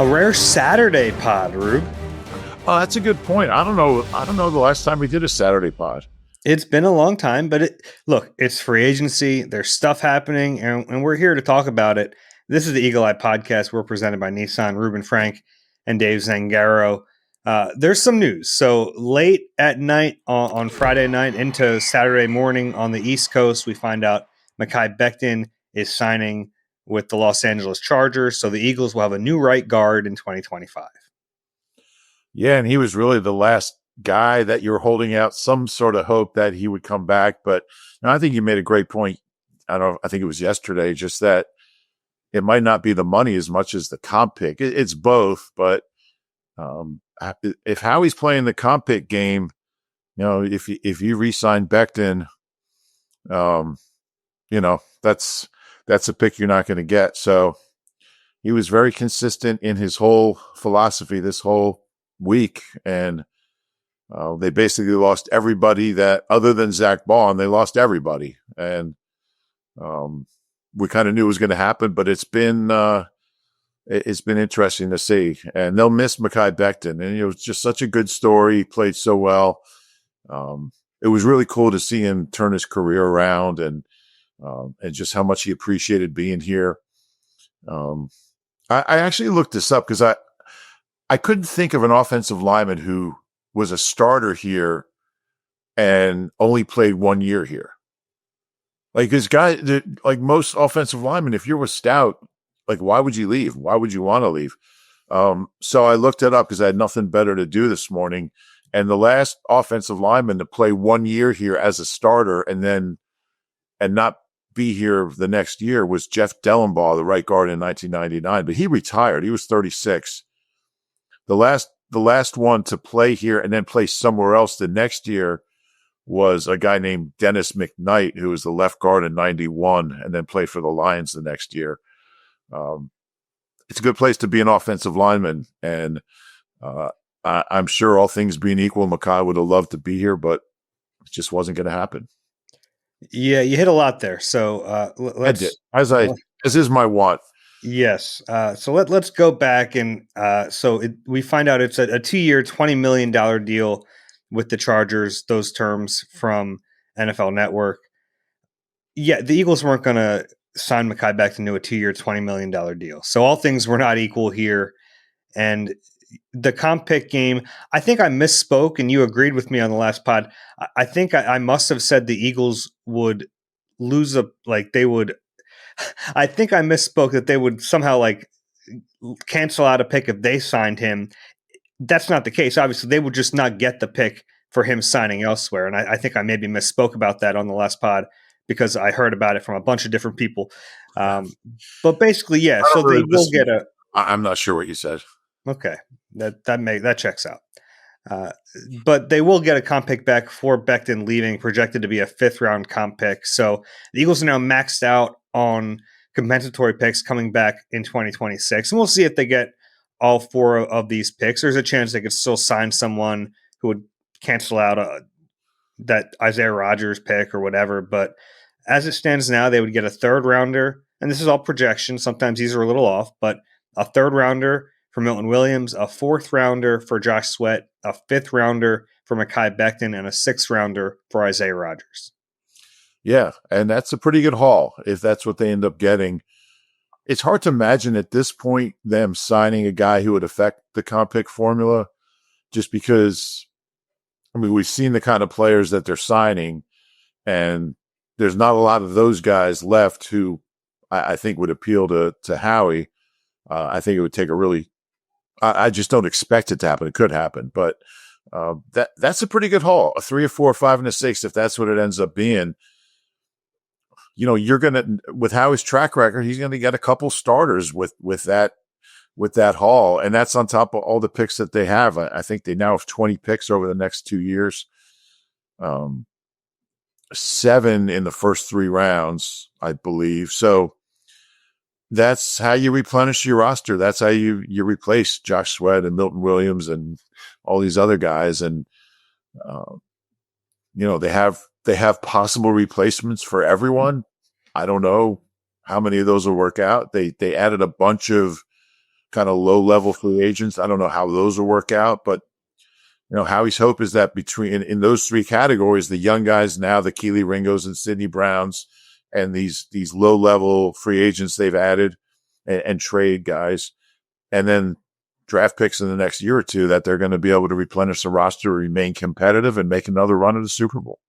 A rare Saturday pod, Rube. Oh, that's a good point. I don't know the last time we did a Saturday pod. It's been a long time, but look, it's free agency. There's stuff happening, and we're here to talk about it. This is the Eagle Eye Podcast. We're presented by Nissan, Reuben Frank, and Dave Zangaro. There's some news. So late at night on Friday night into Saturday morning on the East Coast, we find out Mekhi Becton is signing with the Los Angeles Chargers. So the Eagles will have a new right guard in 2025. Yeah, and he was really the last guy that you were holding out some sort of hope that he would come back. But I think you made a great point. I think it was yesterday, just that it might not be the money as much as the comp pick. It's both, but if Howie's playing the comp pick game, if you re-sign Becton, that's a pick you're not going to get. So he was very consistent in his whole philosophy this whole week, and they basically lost everybody that other than Zach Baun. They lost everybody, and we kind of knew it was going to happen. But it's been interesting to see, and they'll miss Mekhi Becton. And it was just such a good story. He played so well. It was really cool to see him turn his career around, and just how much he appreciated being here. I actually looked this up because I couldn't think of an offensive lineman who was a starter here and only played 1 year here. Like this guy, like most offensive linemen, if you're a stout, like why would you leave? Why would you want to leave? So I looked it up because I had nothing better to do this morning. And the last offensive lineman to play 1 year here as a starter and not be here the next year was Jeff Dellenbaugh, the right guard in 1999. But he retired. He was 36. The last one to play here and then play somewhere else the next year was a guy named Dennis McKnight, who was the left guard in 91 and then played for the Lions the next year. It's a good place to be an offensive lineman. And I'm sure all things being equal, Mekhi would have loved to be here, but it just wasn't going to happen. Yeah, you hit a lot there. So I did, as is my want. Yes. So let's go back and we find out it's a 2-year, $20 million deal with the Chargers. Those terms from NFL Network. Yeah, the Eagles weren't going to sign Mekhi Becton to a 2-year, $20 million deal. So all things were not equal here, and the comp pick game, I think I misspoke, and you agreed with me on the last pod. I think I must have said the Eagles would lose I think I misspoke that they would somehow cancel out a pick if they signed him. That's not the case. Obviously, they would just not get the pick for him signing elsewhere. And I think I maybe misspoke about that on the last pod because I heard about it from a bunch of different people. But basically, yeah. So they will get a. I'm not sure what you said. Okay, that checks out. But they will get a comp pick back for Becton leaving, projected to be a 5th round comp pick. So the Eagles are now maxed out on compensatory picks coming back in 2026. And we'll see if they get all 4 of these picks. There's a chance they could still sign someone who would cancel out that Isaiah Rodgers pick or whatever. But as it stands now, they would get a 3rd rounder. And this is all projection. Sometimes these are a little off, but a 3rd rounder for Milton Williams, a 4th rounder for Josh Sweat, a 5th rounder for Mekhi Becton, and a 6th rounder for Isaiah Rodgers. Yeah, and that's a pretty good haul if that's what they end up getting. It's hard to imagine at this point them signing a guy who would affect the comp pick formula just because, we've seen the kind of players that they're signing, and there's not a lot of those guys left who I think would appeal to Howie. I think it would take I just don't expect it to happen. It could happen, but that's a pretty good haul. A 3, a 4, a 5, and a 6, if that's what it ends up being. You're gonna, with Howie's track record, he's gonna get a couple starters with that haul, and that's on top of all the picks that they have. I think they now have 20 picks over the next 2 years. 7 in the first 3 rounds, I believe. So that's how you replenish your roster. That's how you replace Josh Sweat and Milton Williams and all these other guys. And, they have possible replacements for everyone. I don't know how many of those will work out. They added a bunch of kind of low-level free agents. I don't know how those will work out, but Howie's hope is that in those three categories, the young guys now, the Keely Ringos and Sidney Browns, and these low-level free agents they've added and trade guys, and then draft picks in the next year or two, that they're going to be able to replenish the roster, remain competitive, and make another run at the Super Bowl.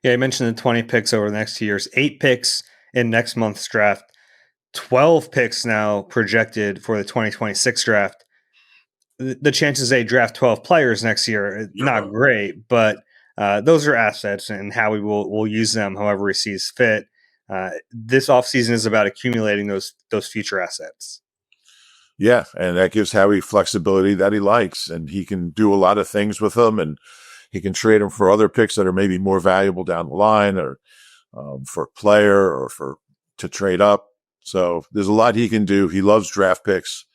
Yeah, I mentioned the 20 picks over the next 2 years, 8 picks in next month's draft, 12 picks now projected for the 2026 draft. The chances they draft 12 players next year, not great, but those are assets, and Howie will use them however he sees fit. This offseason is about accumulating those future assets. Yeah, and that gives Howie flexibility that he likes, and he can do a lot of things with them, and he can trade them for other picks that are maybe more valuable down the line, or for a player, or to trade up. So there's a lot he can do. He loves draft picks.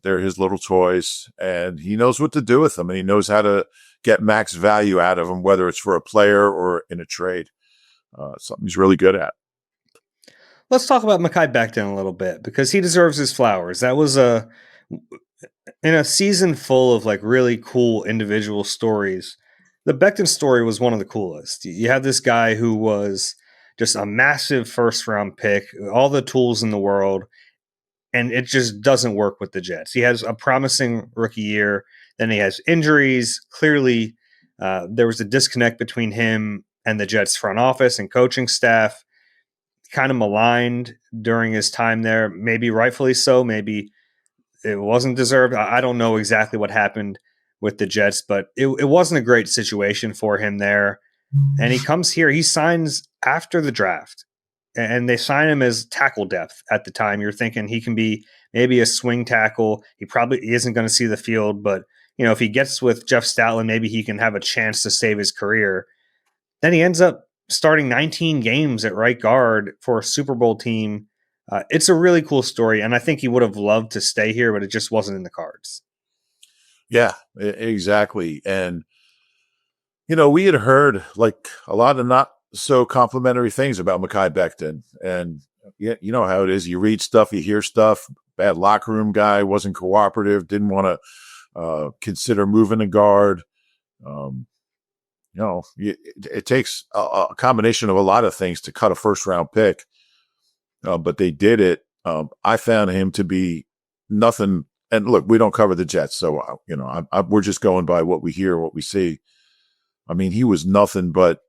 They're his little toys, and he knows what to do with them, and he knows how to get max value out of them, whether it's for a player or in a trade. Something he's really good at. Let's talk about Mekhi Becton a little bit, because he deserves his flowers. That was in a season full of like really cool individual stories. The Becton story was one of the coolest. You have this guy who was just a massive first round pick, all the tools in the world, and it just doesn't work with the Jets. He has a promising rookie year, then he has injuries. Clearly, there was a disconnect between him and the Jets front office and coaching staff. Kind of maligned during his time there, maybe rightfully so, maybe it wasn't deserved. I don't know exactly what happened with the Jets, but it wasn't a great situation for him there. And he comes here, he signs after the draft, and they sign him as tackle depth at the time. You're thinking he can be maybe a swing tackle. He probably isn't going to see the field, but if he gets with Jeff Stoutland, maybe he can have a chance to save his career. Then he ends up starting 19 games at right guard for a Super Bowl team. It's a really cool story, and I think he would have loved to stay here, but it just wasn't in the cards. Yeah, exactly. And, we had heard like a lot of not so complimentary things about Mekhi Becton. And you know how it is. You read stuff, you hear stuff. Bad locker room guy, wasn't cooperative, didn't want to consider moving a guard. It takes a combination of a lot of things to cut a first round pick. But they did it. I found him to be nothing. And look, we don't cover the Jets, so we're just going by what we hear, what we see. I mean, he was nothing but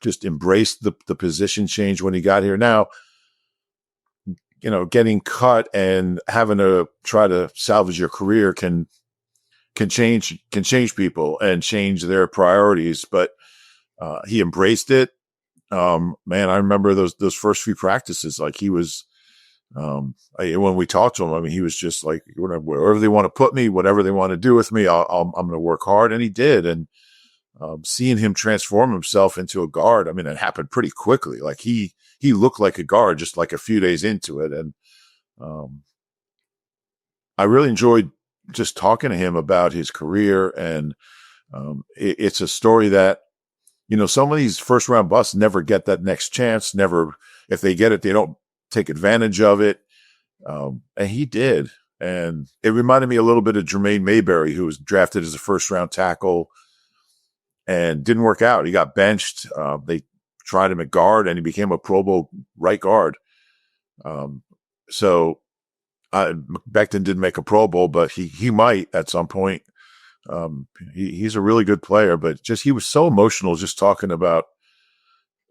just embraced the position change when he got here. Now, getting cut and having to try to salvage your career can change people and change their priorities. But he embraced it. Man, I remember those first few practices. Like he was, when we talked to him, I mean, he was just like, wherever they want to put me, whatever they want to do with me, I'm going to work hard. And he did. And seeing him transform himself into a guard, I mean, it happened pretty quickly. Like he looked like a guard just like a few days into it. And I really enjoyed just talking to him about his career. And it's a story that, some of these first round busts never get that next chance. Never, if they get it, they don't take advantage of it. And he did. And it reminded me a little bit of Jermaine Mayberry, who was drafted as a first round tackle and didn't work out. He got benched. They tried him at guard and he became a Pro Bowl right guard. So Becton didn't make a Pro Bowl, but he might at some point. He's a really good player, but he was so emotional just talking about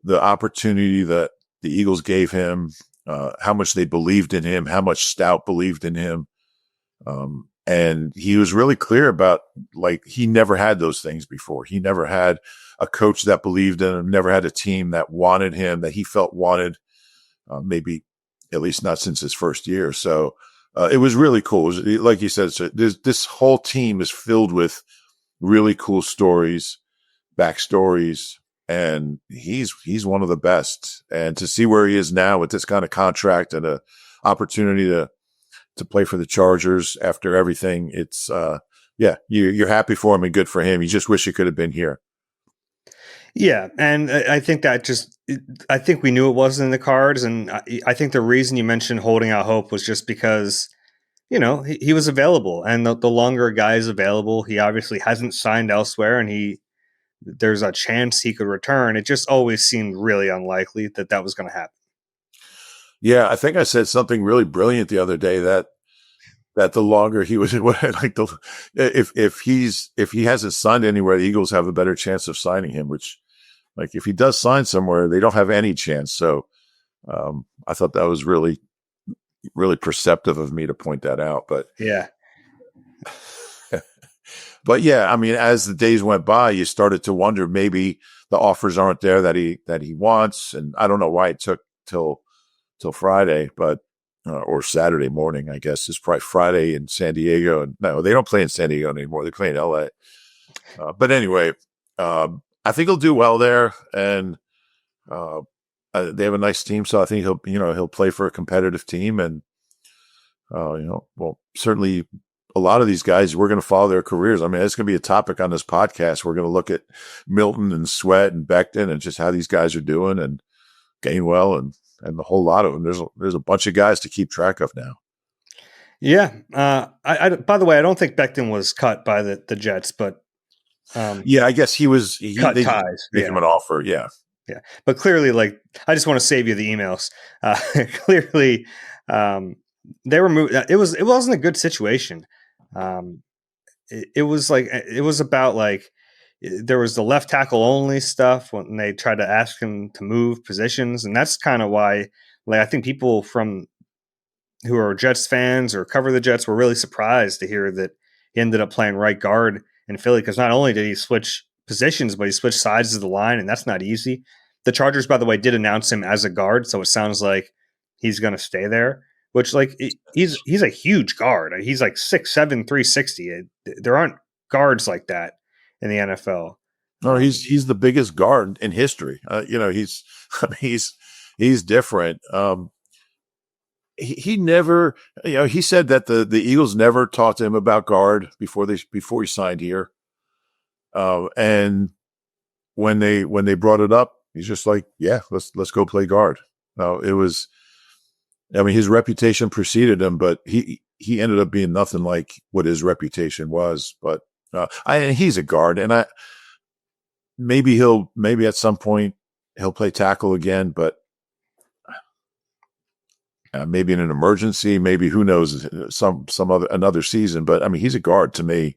the opportunity that the Eagles gave him, how much they believed in him, how much Stout believed in him. And he was really clear about, like, he never had those things before. He never had a coach that believed in him, never had a team that wanted him, that he felt wanted, maybe at least not since his first year. So, it was really cool. It was, like he said, so this whole team is filled with really cool stories, backstories, and he's one of the best. And to see where he is now with this kind of contract and a opportunity to play for the Chargers after everything, it's you're happy for him and good for him. You just wish he could have been here. Yeah, and I think I think we knew it wasn't in the cards, and I think the reason you mentioned holding out hope was just because he was available, and the longer a guy is available, he obviously hasn't signed elsewhere, and there's a chance he could return. It just always seemed really unlikely that was going to happen. Yeah, I think I said something really brilliant the other day that the longer he was like if he hasn't signed anywhere, the Eagles have a better chance of signing him, which like if he does sign somewhere, they don't have any chance. So I thought that was really, really perceptive of me to point that out. But yeah. But yeah, I mean, as the days went by, you started to wonder maybe the offers aren't there that he wants, and I don't know why it took till Friday, but or Saturday morning, I guess. It's probably Friday in San Diego, and no, they don't play in San Diego anymore. They play in LA. But anyway, I think he'll do well there, and they have a nice team, so I think he'll play for a competitive team, and well, certainly. A lot of these guys, we're going to follow their careers. I mean, it's going to be a topic on this podcast. We're going to look at Milton and Sweat and Becton and just how these guys are doing, and Gainwell and the whole lot of them. There's a bunch of guys to keep track of now. Yeah. I by the way, I don't think Becton was cut by the Jets, but yeah, I guess he was. Cut they ties. Make him an offer. Yeah. Yeah, but clearly, like, I just want to save you the emails. Clearly, they were moved. It wasn't a good situation. It was about like there was the left tackle only stuff when they tried to ask him to move positions, and that's kind of why, like, I think people who are Jets fans or cover the Jets were really surprised to hear that he ended up playing right guard in Philly, because not only did he switch positions, but he switched sides of the line, and that's not easy. The Chargers, by the way, did announce him as a guard, so it sounds like he's going to stay there. Which, like, he's a huge guard. He's like 6'7", 360. There aren't guards like that in the NFL. No, he's the biggest guard in history. He's different. He never, he said that the Eagles never talked to him about guard before he signed here. And when they brought it up, he's just like, yeah, let's go play guard. No, it was. I mean, his reputation preceded him, but he ended up being nothing like what his reputation was. But he's a guard, and maybe at some point he'll play tackle again, but maybe in an emergency, maybe who knows, another season. But I mean, he's a guard to me.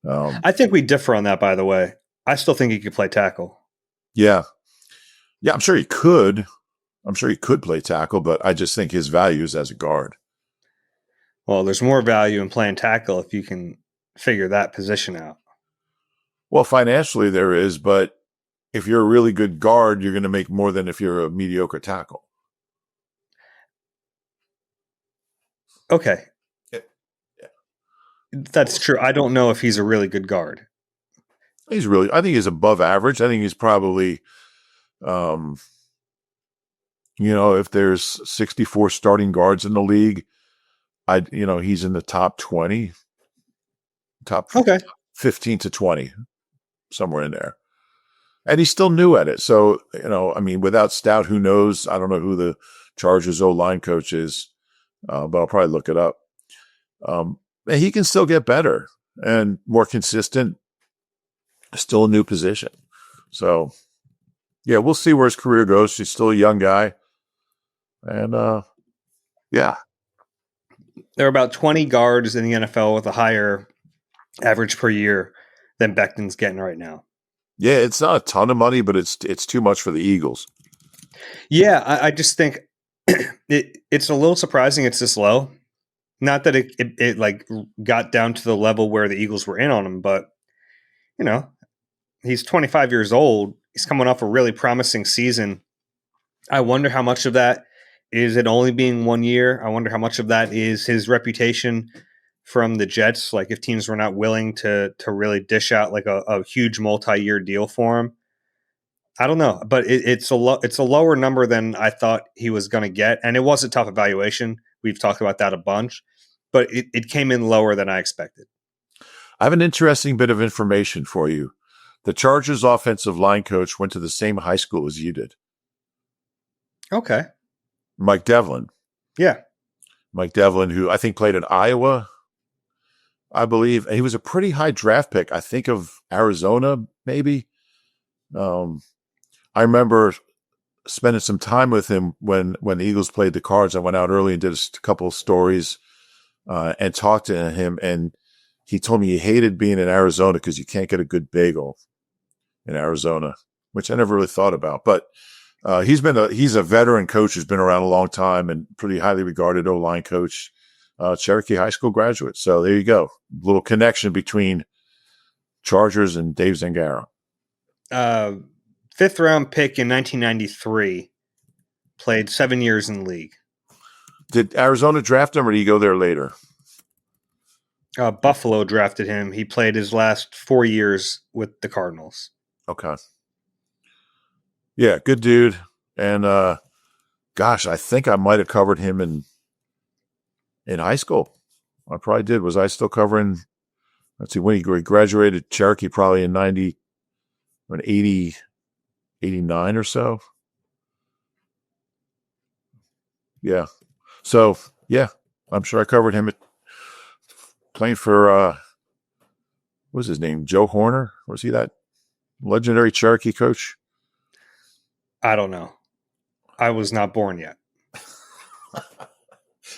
I think we differ on that, by the way. I still think he could play tackle. Yeah, I'm sure he could. I'm sure he could play tackle, but I just think his value is as a guard. Well, there's more value in playing tackle if you can figure that position out. Well, financially there is, but if you're a really good guard, you're going to make more than if you're a mediocre tackle. Okay. Yeah. That's true. I don't know if he's a really good guard. I think he's above average. I think he's probably, if there's 64 starting guards in the league, he's in the top 20, top 15 to 20, somewhere in there. And he's still new at it. So, I mean, without Stout, who knows? I don't know who the Chargers O-line coach is, but I'll probably look it up. And he can still get better and more consistent, still a new position. So, yeah, we'll see where his career goes. He's still a young guy. And, yeah. There are about 20 guards in the NFL with a higher average per year than Becton's getting right now. Yeah, it's not a ton of money, but it's too much for the Eagles. Yeah, I just think it's a little surprising it's this low. Not that it like got down to the level where the Eagles were in on him, but, he's 25 years old. He's coming off a really promising season. I wonder how much of that is it only being 1 year. I wonder how much of that is his reputation from the Jets. Like, if teams were not willing to really dish out like a huge multi-year deal for him. I don't know, but it's a lower number than I thought he was going to get. And it was a tough evaluation. We've talked about that a bunch, but it came in lower than I expected. I have an interesting bit of information for you. The Chargers offensive line coach went to the same high school as you did. Okay. Mike Devlin. Yeah. Mike Devlin, who I think played at Iowa, I believe. And he was a pretty high draft pick. I think of Arizona, maybe. I remember spending some time with him when the Eagles played the Cards. I went out early and did a couple of stories and talked to him. And he told me he hated being in Arizona because you can't get a good bagel in Arizona, which I never really thought about. But he's a veteran coach who's been around a long time and pretty highly regarded O-line coach, Cherokee High School graduate. So there you go. Little connection between Chargers and Dave Zangaro. 5th round pick in 1993, played 7 years in the league. Did Arizona draft him or did he go there later? Buffalo drafted him. He played his last 4 years with the Cardinals. Okay. Yeah, good dude. And gosh, I think I might have covered him in high school. I probably did. Was I still covering? Let's see, when he graduated Cherokee, probably in 80, 89 or so. Yeah. So, yeah, I'm sure I covered him playing for, what was his name? Joe Horner? Was he that legendary Cherokee coach? I don't know. I was not born yet.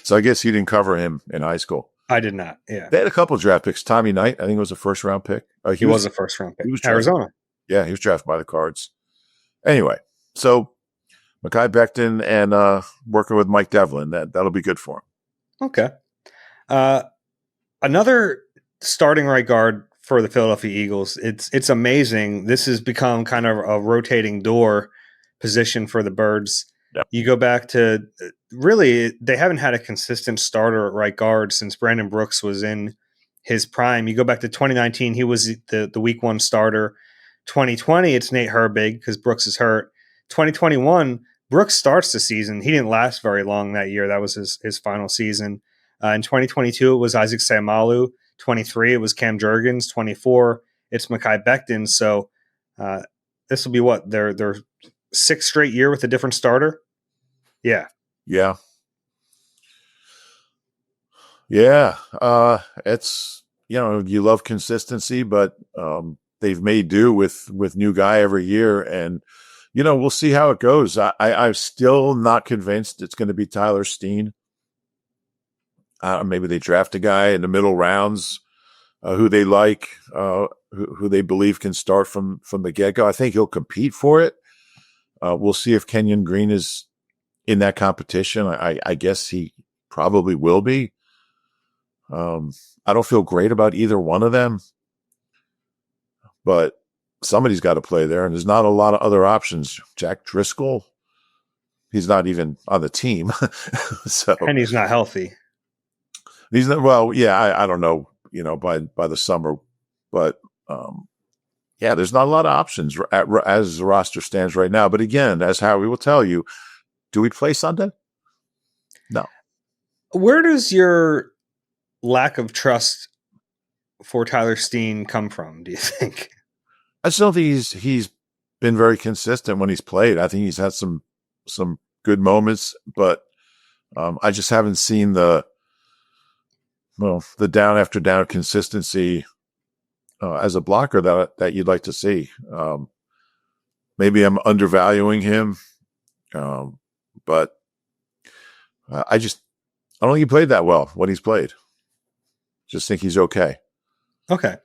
So I guess you didn't cover him in high school. I did not. Yeah. They had a couple of draft picks. Tommy Knight, I think it was a first round pick. He was a first round pick. He was Arizona. Yeah, he was drafted by the Cards. Anyway, so Mekhi Becton and working with Mike Devlin, that'll be good for him. Okay. Another starting right guard for the Philadelphia Eagles. It's amazing. This has become kind of a rotating door position for the Birds. Yep. You go back to really, they haven't had a consistent starter at right guard since Brandon Brooks was in his prime. You go back to 2019, he was the week 1 starter. 2020, it's Nate Herbig because Brooks is hurt. 2021, Brooks starts the season. He didn't last very long that year. That was his final season. In 2022, it was Isaac Seumalo. 23, it was Cam Jurgens. 24, it's Mekhi Becton. So this will be what, their 6th straight year with a different starter? Yeah. Yeah. Yeah. It's, you love consistency, but they've made do with new guy every year. And, we'll see how it goes. I'm still not convinced it's going to be Tyler Steen. Maybe they draft a guy in the middle rounds who they like, who they believe can start from the get-go. I think he'll compete for it. We'll see if Kenyon Green is in that competition. I guess he probably will be. I don't feel great about either one of them, but somebody's got to play there, and there's not a lot of other options. Jack Driscoll, he's not even on the team. So, and he's not healthy. He's not, well, yeah, I don't know, by the summer, but yeah, there's not a lot of options as the roster stands right now. But again, as Howie will tell you, do we play Sunday? No. Where does your lack of trust for Tyler Steen come from, do you think? I still think he's been very consistent when he's played. I think he's had some good moments, but I just haven't seen the down after down consistency as a blocker that you'd like to see. Maybe I'm undervaluing him, but I don't think he played that well when he's played. Just think he's okay. Okay.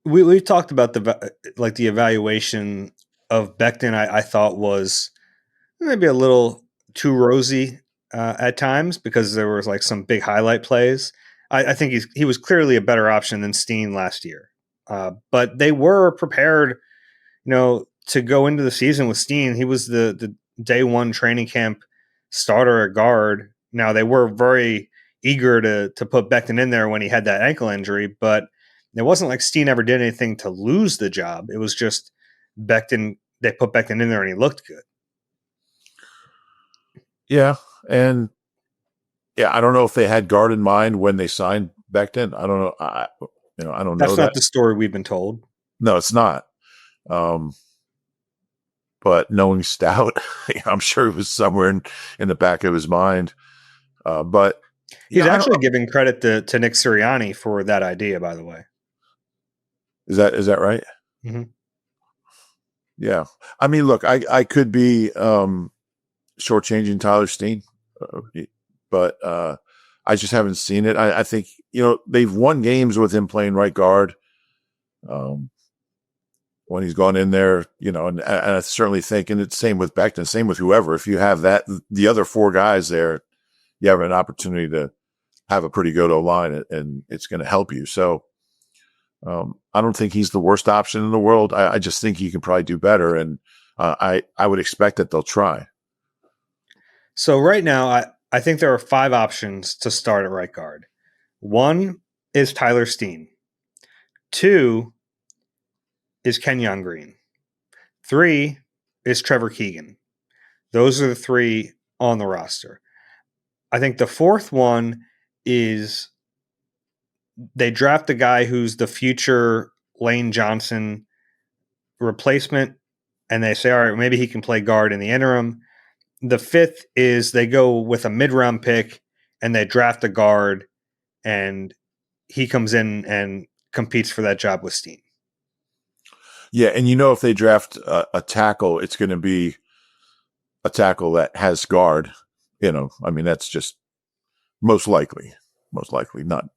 We talked about the evaluation of Becton. I thought was maybe a little too rosy at times because there was like some big highlight plays. I think he was clearly a better option than Steen last year. But they were prepared, to go into the season with Steen. He was the day 1 training camp starter at guard. Now they were very eager to put Becton in there when he had that ankle injury, but it wasn't like Steen ever did anything to lose the job. It was just Becton. They put Becton in there and he looked good. Yeah. And yeah, I don't know if they had guard in mind when they signed Becton. I don't know. I don't know. That's not the story we've been told. No, it's not. but knowing Stout, I'm sure it was somewhere in the back of his mind. But he's actually giving credit to Nick Sirianni for that idea, by the way. Is that right? Mm-hmm. Yeah. I mean, look, I could be shortchanging Tyler Steen, but I just haven't seen it. I think, they've won games with him playing right guard. When he's gone in there, and I certainly think, and it's same with Becton, same with whoever. If you have the other four guys there, you have an opportunity to have a pretty good O-line, and it's going to help you. So I don't think he's the worst option in the world. I just think he can probably do better, and I would expect that they'll try. So right now, I think there are 5 options to start at right guard. 1 is Tyler Steen. 2 is Kenyon Green. 3 is Trevor Keegan. Those are the 3 on the roster. I think the 4th one is they draft the guy who's the future Lane Johnson replacement, and they say, all right, maybe he can play guard in the interim. The 5th is they go with a mid-round pick and they draft a guard, and he comes in and competes for that job with Steen. Yeah, and if they draft a tackle, it's going to be a tackle that has guard. I mean, that's just most likely, not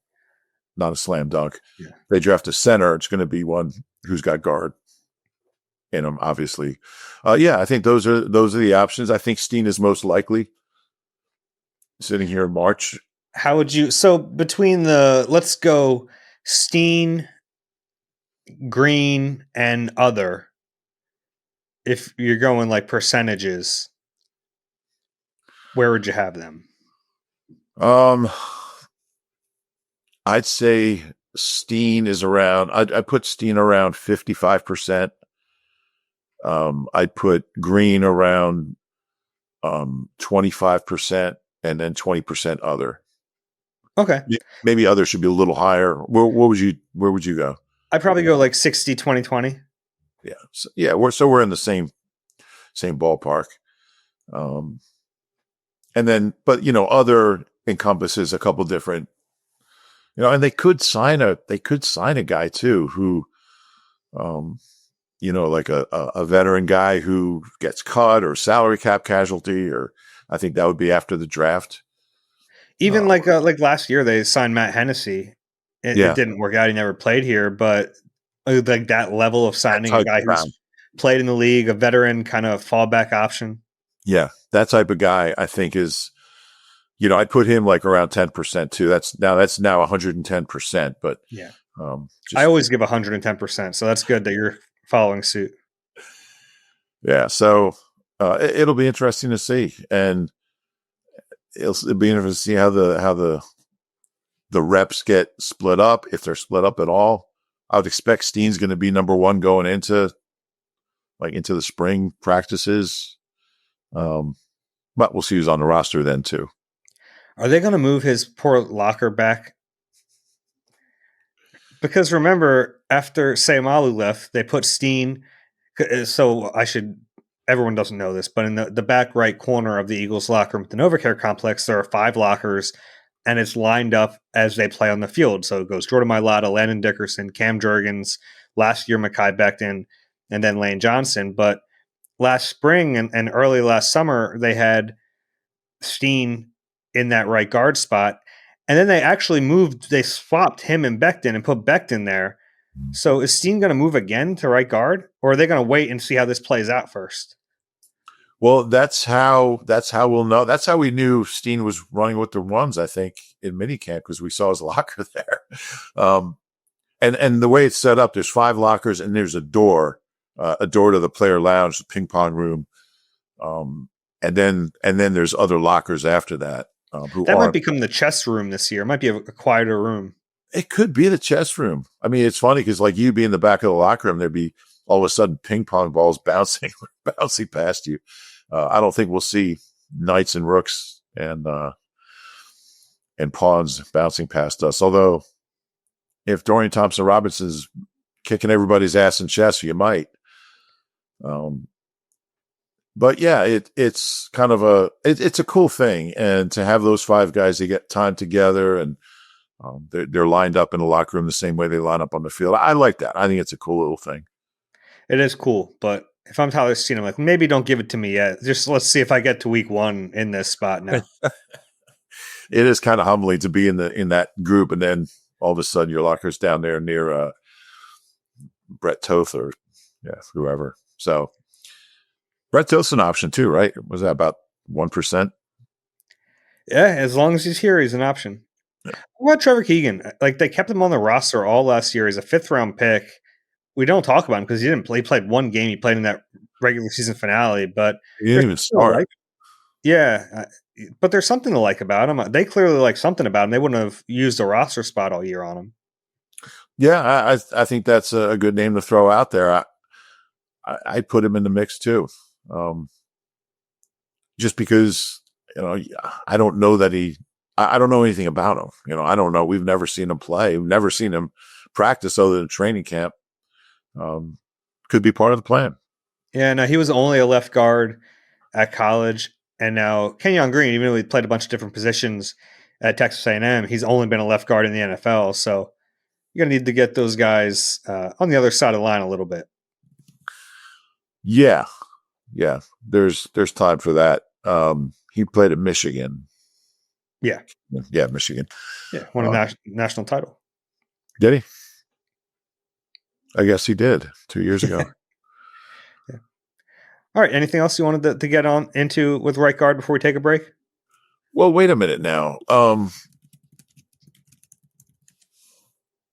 a slam dunk. Yeah. They draft a center, it's going to be one who's got guard in him, obviously. I think those are the options. I think Steen is most likely sitting here in March. How would you? So between let's go Steen, Green, and other. If you're going like percentages, where would you have them? I'd say Steen is around. I'd put Steen around 55%. I'd put Green around 25%, and then 20% other. Okay. Maybe other should be a little higher. Where would you go? I'd probably go like 60, 20, 20. Yeah. We're in the same ballpark. And then, but other encompasses a couple different, and they could sign a guy too, who, like a veteran guy who gets cut or salary cap casualty, or I think that would be after the draft. Even like last year, they signed Matt Hennessy. It didn't work out. He never played here, but like that level of signing a guy who's played in the league, a veteran kind of fallback option. Yeah, that type of guy, I think is, I'd put him like around 10% too. That's now 110%, but yeah, I always give 110%. So that's good that you're following suit. Yeah. So it'll be interesting to see, and it'll be interesting to see how the reps get split up, if they're split up at all. I would expect Steen's going to be number 1 going into the spring practices. But we'll see who's on the roster then too. Are they going to move his poor locker back? Because remember, after Sayamalu left, they put Steen. So everyone doesn't know this, but in the back right corner of the Eagles locker room at the NovaCare complex, there are 5 lockers, and it's lined up as they play on the field. So it goes Jordan Mailata, Landon Dickerson, Cam Jurgens, last year Mekhi Becton, and then Lane Johnson. But last spring and early last summer, they had Steen in that right guard spot. And then they swapped him and Becton and put Becton there. So is Steen going to move again to right guard, or are they going to wait and see how this plays out first? Well, that's how we'll know. That's how we knew Steen was running with the ones, I think, in minicamp, because we saw his locker there. And the way it's set up, there's 5 lockers and there's a door to the player lounge, the ping pong room. And then there's other lockers after that. That might become the chess room this year. It might be a quieter room. It could be the chess room. I mean, it's funny because like you'd be in the back of the locker room, there'd be all of a sudden ping pong balls bouncing past you. I don't think we'll see knights and rooks and pawns bouncing past us. Although if Dorian Thompson-Robinson's kicking everybody's ass in chess, you might. But yeah, it's kind of it's a cool thing, and to have those five guys, they get time together, and they're lined up in the locker room the same way they line up on the field. I like that. I think it's a cool little thing. It is cool, but if I'm Tyler Steen, I'm like, maybe don't give it to me yet. Just let's see if I get to week one in this spot now. It is kind of humbling to be in that group, and then all of a sudden your locker's down there near Brett Toth or whoever. So Brett Toth's an option too, right? Was that about 1%? Yeah, as long as he's here, he's an option. What about Trevor Keegan? Like, they kept him on the roster all last year. He's a 5th-round pick. We don't talk about him because he didn't play. He played one game. He played in that regular season finale, but He didn't even start. But there's something to like about him. They clearly like something about him. They wouldn't have used a roster spot all year on him. Yeah, I think that's a good name to throw out there. I put him in the mix too, just because I don't know that I don't know anything about him. I don't know. We've never seen him play. We've never seen him practice other than training camp. Could be part of the plan. Yeah, no, he was only a left guard at college, and now Kenyon Green, even though he played a bunch of different positions at Texas A&M, he's only been a left guard in the NFL. So you're gonna need to get those guys on the other side of the line a little bit. Yeah. There's time for that. He played at Michigan. Yeah, Michigan. Yeah, won a national title. Did he? I guess he did 2 years ago. Yeah. All right. Anything else you wanted to get on into with right guard before we take a break? Well, wait a minute now.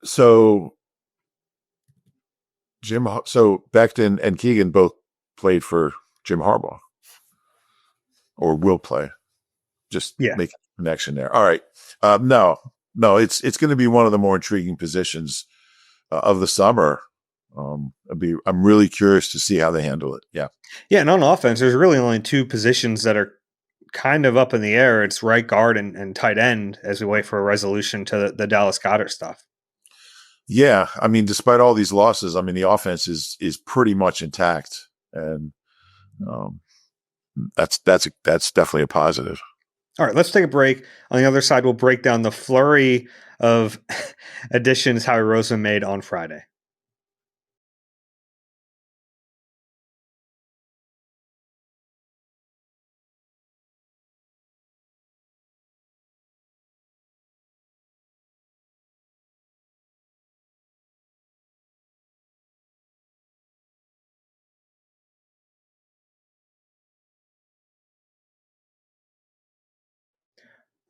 So Becton and Keegan both played for Jim Harbaugh, or will play. Just make a connection there. All right. No, it's going to be one of the more intriguing positions of the summer. I'm really curious to see how they handle it. Yeah. Yeah. And on offense, there's really only two positions that are kind of up in the air. It's right guard and tight end as we wait for a resolution to the Dallas Goedert stuff. Yeah. I mean, despite all these losses, I mean, the offense is pretty much intact, and that's definitely a positive. All right, let's take a break. On the other side, we'll break down the flurry of additions Howie Roseman made on Friday.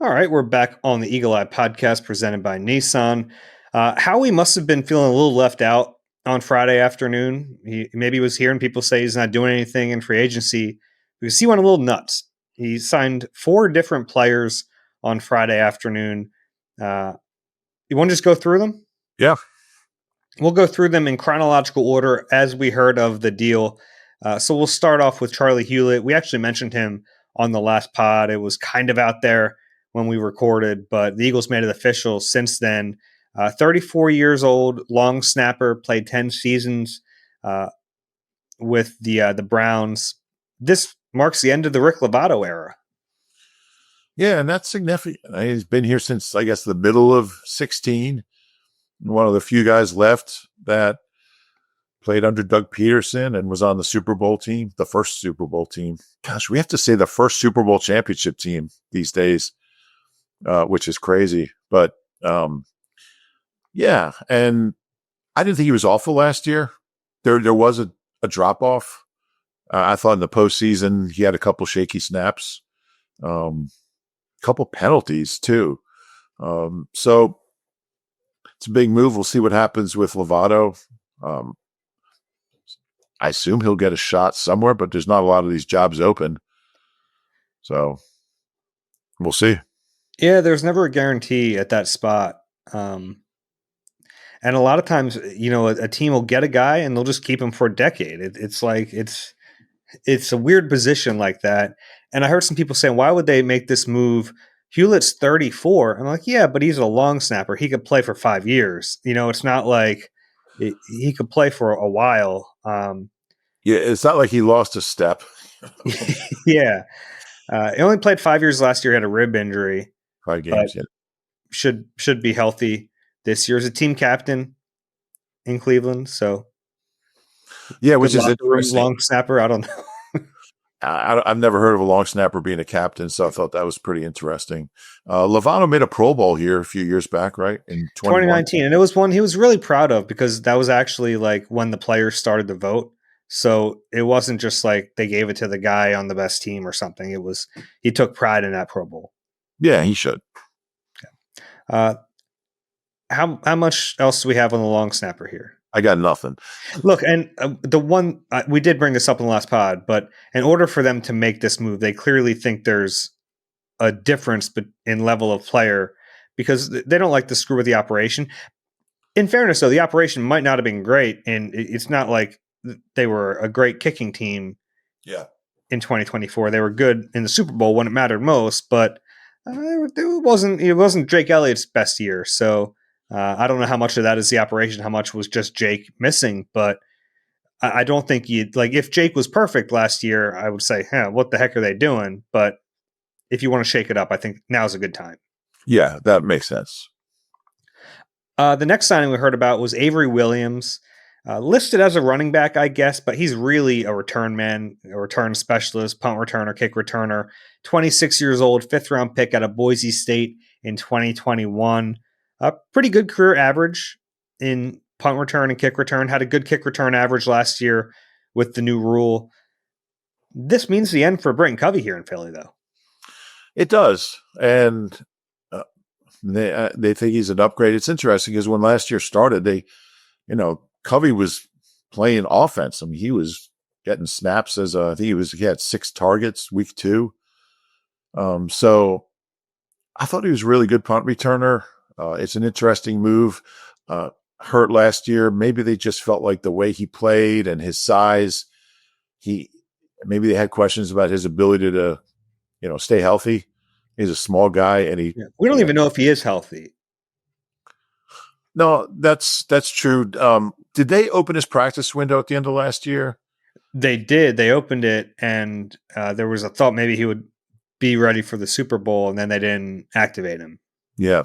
All right, we're back on the Eagle Eye podcast presented by Nissan. Howie must have been feeling a little left out on Friday afternoon. Maybe he was hearing people say he's not doing anything in free agency because he went a little nuts. He signed 4 different players on Friday afternoon. You want to just go through them? Yeah. We'll go through them in chronological order as we heard of the deal. So we'll start off with Charlie Hewlett. We actually mentioned him on the last pod. It was kind of out there when we recorded, but the Eagles made it official since then. 34 years old, long snapper, played 10 seasons with the Browns. This marks the end of the Rick Lovato era. Yeah, and that's significant. He's been here since, I guess, the middle of 16. One of the few guys left that played under Doug Peterson and was on the Super Bowl team, the first Super Bowl team. Gosh, we have to say the first Super Bowl championship team these days, which is crazy. But yeah, and I didn't think he was awful last year. There was a drop off. I thought in the postseason he had a couple shaky snaps, couple penalties too. So it's a big move. We'll see what happens with Lovato. I assume he'll get a shot somewhere, but there's not a lot of these jobs open. So we'll see. Yeah, there's never a guarantee at that spot. And a lot of times, a team will get a guy and they'll just keep him for a decade. It's a weird position like that. And I heard some people saying, why would they make this move? Hewlett's 34. I'm like, yeah, but he's a long snapper. He could play for 5 years. It's not like he could play for a while. Yeah, it's not like he lost a step. Yeah. He only played 5 years last year. He had a rib injury, 5 games. but Yeah. should be healthy this year. As a team captain in Cleveland, so Yeah, good which is locker room interesting. long snapper. I don't know. I've never heard of a long snapper being a captain, so I thought that was pretty interesting. Lovano made a Pro Bowl here a few years back, right? In 21. 2019, and it was one he was really proud of because that was actually like when the players started to vote. So it wasn't just like they gave it to the guy on the best team or something. It was he took pride in that Pro Bowl. Yeah, he should. Uh, how much else do we have on the long snapper here? I got nothing. Look, and the one we did bring this up in the last pod, but in order for them to make this move, they clearly think there's a difference in level of player because they don't like to screw with the operation. In fairness, though, the operation might not have been great, and it's not like they were a great kicking team. Yeah. In 2024, they were good in the Super Bowl when it mattered most, but it wasn't Jake Elliott's best year. So I don't know how much of that is the operation, how much was just Jake missing, but I don't think you'd like if Jake was perfect last year, I would say, what the heck are they doing? But if you want to shake it up, I think now's a good time. Yeah, that makes sense. The next signing we heard about was Avery Williams, listed as a running back, I guess, but he's really a return man, a return specialist, punt returner, kick returner. 26 years old, fifth round pick out of Boise State in 2021. A pretty good career average in punt return and kick return. Had a good kick return average last year with the new rule. This means the end for Britton Covey here in Philly, though. It does, and they think he's an upgrade. It's interesting because when last year started, Covey was playing offense. I mean, he was getting snaps I think he had 6 targets week 2. So I thought he was a really good punt returner. It's an interesting move. Hurt last year. Maybe they just felt like the way he played and his size, maybe they had questions about his ability to, stay healthy. He's a small guy, and we don't even know if he is healthy. No, that's true. Did they open his practice window at the end of last year? They did. They opened it, and there was a thought maybe he would be ready for the Super Bowl, and then they didn't activate him. Yeah.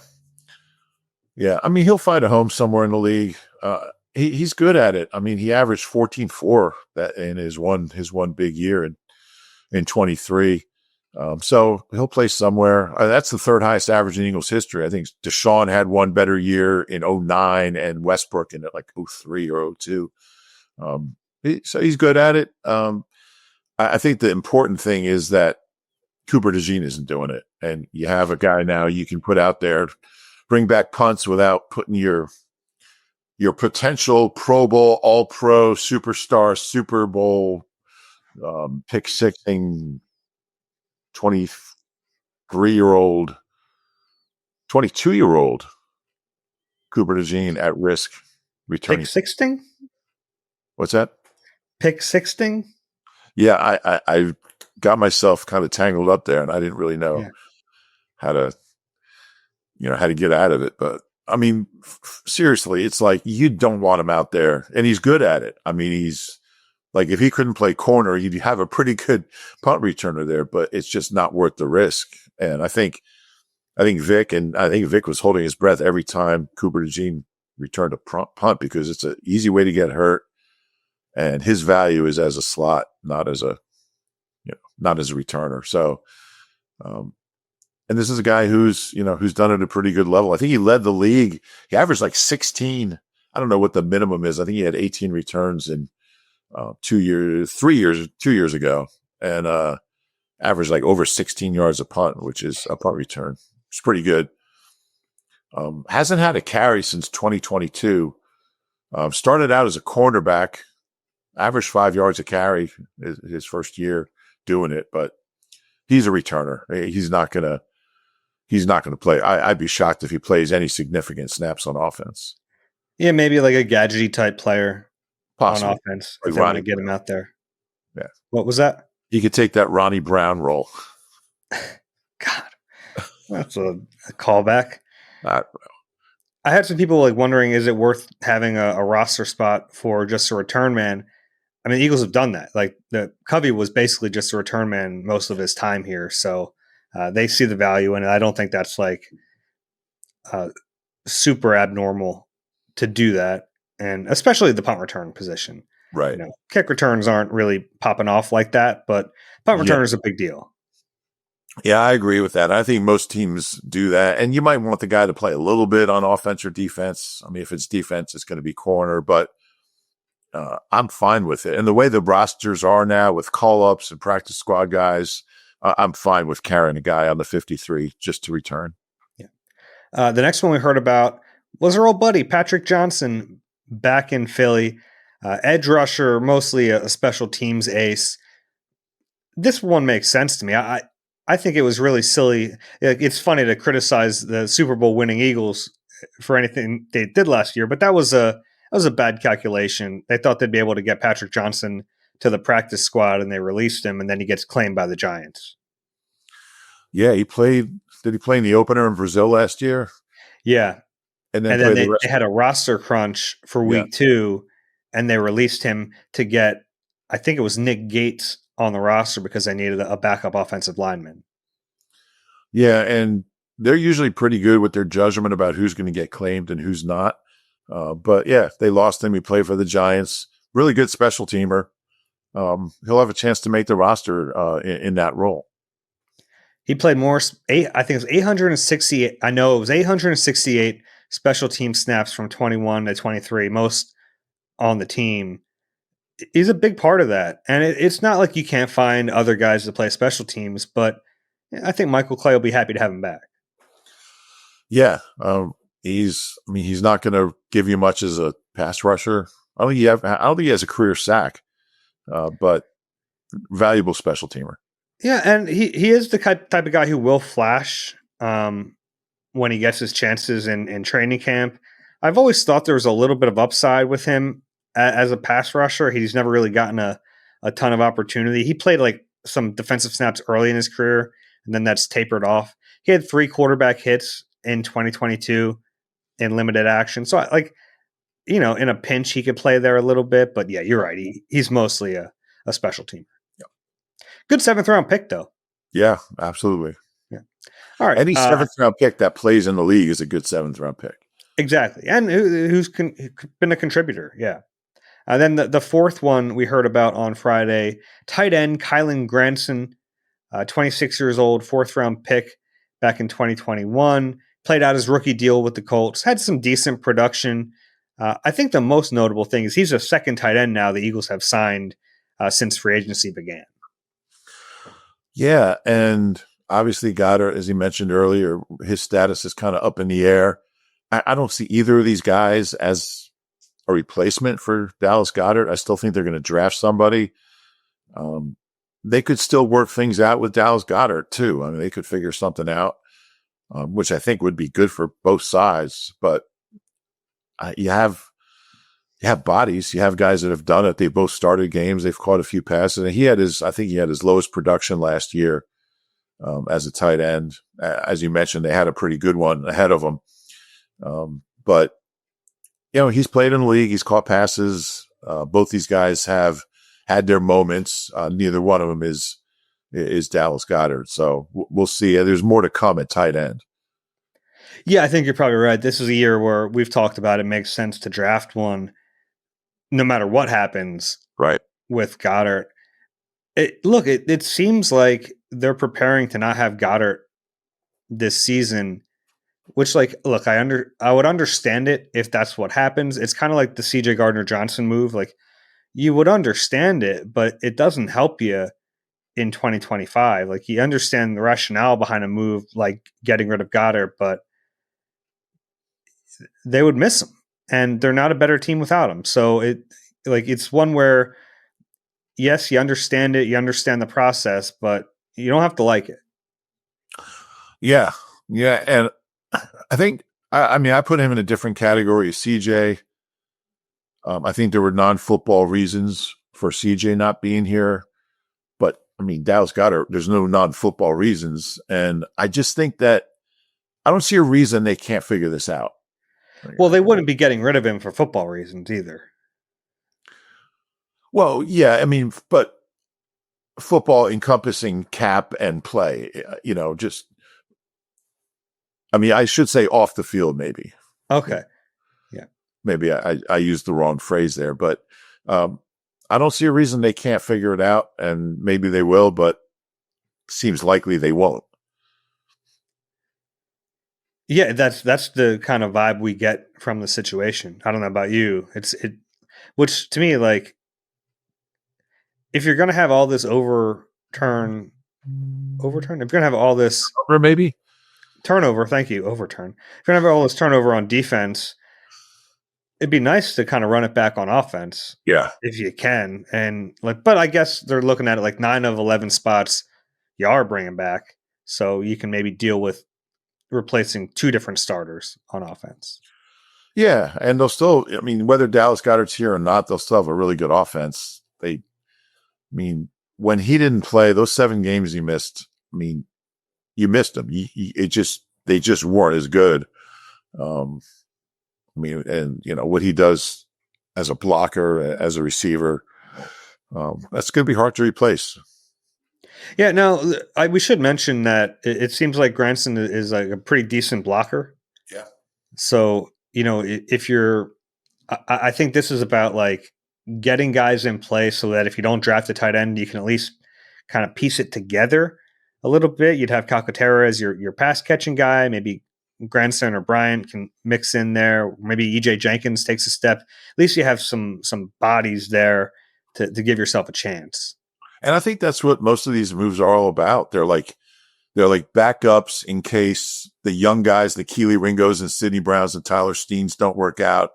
Yeah. I mean, he'll find a home somewhere in the league. He's good at it. I mean, he averaged 14.4 that in his one big year in 23. So he'll play somewhere. That's the third highest average in Eagles history. I think Deshaun had one better year in 09 and Westbrook in like 03 or 02. So he's good at it. I think the important thing is that Cooper DeJean isn't doing it. And you have a guy now you can put out there, bring back punts without putting your potential Pro Bowl, All Pro, Superstar, Super Bowl, pick sixing 23-year-old, 22-year-old Cooper DeJean at risk returning. Pick sixting? What's that? Pick sixting? Yeah, I got myself kind of tangled up there, and I didn't really know how to get out of it. But I mean, seriously, it's like you don't want him out there, and he's good at it. I mean, he's like if he couldn't play corner, you'd have a pretty good punt returner there, but it's just not worth the risk. And I think Vic was holding his breath every time Cooper DeJean returned a punt because it's an easy way to get hurt, and his value is as a slot, not as a returner. So, and this is a guy who's done it at a pretty good level. I think he led the league. He averaged like 16. I don't know what the minimum is. I think he had 18 returns in 2 years ago, and averaged like over 16 yards a punt, which is a punt return. It's pretty good. Hasn't had a carry since 2022. Started out as a cornerback, averaged 5 yards a carry his first year doing it, but he's a returner. He's not gonna play. I'd be shocked if he plays any significant snaps on offense. Yeah, maybe like a gadgety type player on offense if they want to get him out there. Yeah. What was that? He could take that Ronnie Brown role. God, that's a callback. I had some people like wondering, is it worth having a roster spot for just a return man? I mean, the Eagles have done that. Like the Covey was basically just a return man most of his time here, so they see the value in it. I don't think that's like super abnormal to do that, and especially the punt return position. Right. Kick returns aren't really popping off like that, but punt Yeah. return is a big deal. Yeah, I agree with that. I think most teams do that. And you might want the guy to play a little bit on offense or defense. I mean, if it's defense, it's going to be corner, but I'm fine with it. And the way the rosters are now with call-ups and practice squad guys, I'm fine with carrying a guy on the 53 just to return. Yeah. The next one we heard about was our old buddy, Patrick Johnson, back in Philly. Edge rusher, mostly a special teams ace. This one makes sense to me. I think it was really silly. It's funny to criticize the Super Bowl winning Eagles for anything they did last year, but that was a bad calculation. They thought they'd be able to get Patrick Johnson to the practice squad, and they released him, and then he gets claimed by the Giants. Yeah, he played. Did he play in the opener in Brazil last year? Yeah, and then they had a roster crunch for week 2, and they released him to get, I think it was Nick Gates on the roster because they needed a backup offensive lineman. Yeah, and they're usually pretty good with their judgment about who's going to get claimed and who's not. But yeah, they lost him. He played for the Giants. Really good special teamer. He'll have a chance to make the roster in that role. He played more. I think it was 868. I know it was 868 special team snaps from 21 to 23, most on the team. He's a big part of that. And it's not like you can't find other guys to play special teams, but I think Michael Clay will be happy to have him back. Yeah. He's not going to give you much as a pass rusher. I don't think he has a career sack, but valuable special teamer. Yeah. And he is the type of guy who will flash when he gets his chances in training camp. I've always thought there was a little bit of upside with him as a pass rusher. He's never really gotten a ton of opportunity. He played like some defensive snaps early in his career, and then that's tapered off. He had 3 quarterback hits in 2022 in limited action. So in a pinch, he could play there a little bit, but yeah, you're right. He's mostly a special teamer. Yep. Good 7th round pick though. Yeah, absolutely. Yeah. All right. Any 7th round pick that plays in the league is a good 7th round pick. Exactly. And who's been a contributor. Yeah. Then the fourth one we heard about on Friday, tight end Kylan Granson, 26 years old, 4th round pick back in 2021, played out his rookie deal with the Colts, had some decent production. I think the most notable thing is he's a second tight end now the Eagles have signed since free agency began. Yeah, and obviously Goddard, as he mentioned earlier, his status is kind of up in the air. I don't see either of these guys as a replacement for Dallas Goedert. I still think they're going to draft somebody. They could still work things out with Dallas Goedert too. I mean, they could figure something out, which I think would be good for both sides. But you have bodies. You have guys that have done it. They both started games. They've caught a few passes. And I think he had his lowest production last year as a tight end. As you mentioned, they had a pretty good one ahead of him. But he's played in the league. He's caught passes. Both these guys have had their moments. Neither one of them is Dallas Goedert. So we'll see. There's more to come at tight end. Yeah, I think you're probably right. This is a year where we've talked about it makes sense to draft one no matter what happens right with Goedert. It seems like they're preparing to not have Goedert this season, which I would understand it if that's what happens. It's kind of like the CJ Gardner-Johnson move. Like you would understand it, but it doesn't help you in 2025. Like you understand the rationale behind a move like getting rid of Goedert, but they would miss him and they're not a better team without him. So it's one where, yes, you understand it, you understand the process, but you don't have to like it. Yeah. Yeah. And I think, I put him in a different category as CJ. I think there were non-football reasons for CJ not being here, but Dallas Goedert, there's no non-football reasons. And I just think that I don't see a reason they can't figure this out. Well, they wouldn't be getting rid of him for football reasons either. Well, yeah, I mean, but football encompassing cap and play, just, I mean, I should say off the field, maybe. Okay. Yeah. Maybe I used the wrong phrase there, but um, I don't see a reason they can't figure it out, and maybe they will, but seems likely they won't. Yeah, that's the kind of vibe we get from the situation. I don't know about you. Which to me, like, if you're gonna have all this overturn, if you're gonna have all this Or maybe, turnover, thank you, overturn. If you're gonna have all this turnover on defense, it'd be nice to kind of run it back on offense yeah, if you can. And like, but I guess they're looking at it like 9 of 11 spots you are bringing back, so you can maybe deal with replacing two different starters on offense. yeah, and they'll still. I mean, whether Dallas Goedert's here or not, they'll still have a really good offense. I mean, when he didn't play those 7 games he missed, I mean, you missed them. They just weren't as good. Um, I mean, and what he does as a blocker, as a receiver, that's going to be hard to replace. Yeah, no, we should mention that it seems like Granson is like a pretty decent blocker. Yeah. So, if you're, I think this is about like getting guys in place so that if you don't draft a tight end, you can at least kind of piece it together a little bit. You'd have Calcaterra as your pass catching guy. Maybe Granson or Bryant can mix in there. Maybe EJ Jenkins takes a step. At least you have some bodies there to give yourself a chance. And I think that's what most of these moves are all about. They're like backups in case the young guys, the Keely Ringos and Sidney Browns and Tyler Steens don't work out,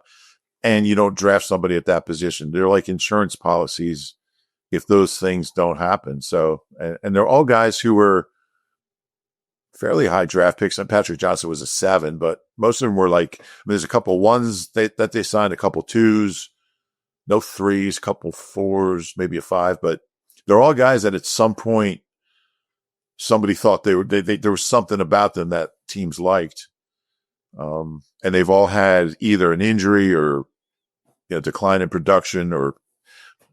and you don't draft somebody at that position. They're like insurance policies if those things don't happen. So, and they're all guys who were fairly high draft picks. And Patrick Johnson was a 7, but most of them were like, I mean, there's a couple ones that they signed, a couple 2s, no 3s, a couple 4s, maybe a 5, but they're all guys that at some point somebody thought there was something about them that teams liked. And they've all had either an injury or decline in production or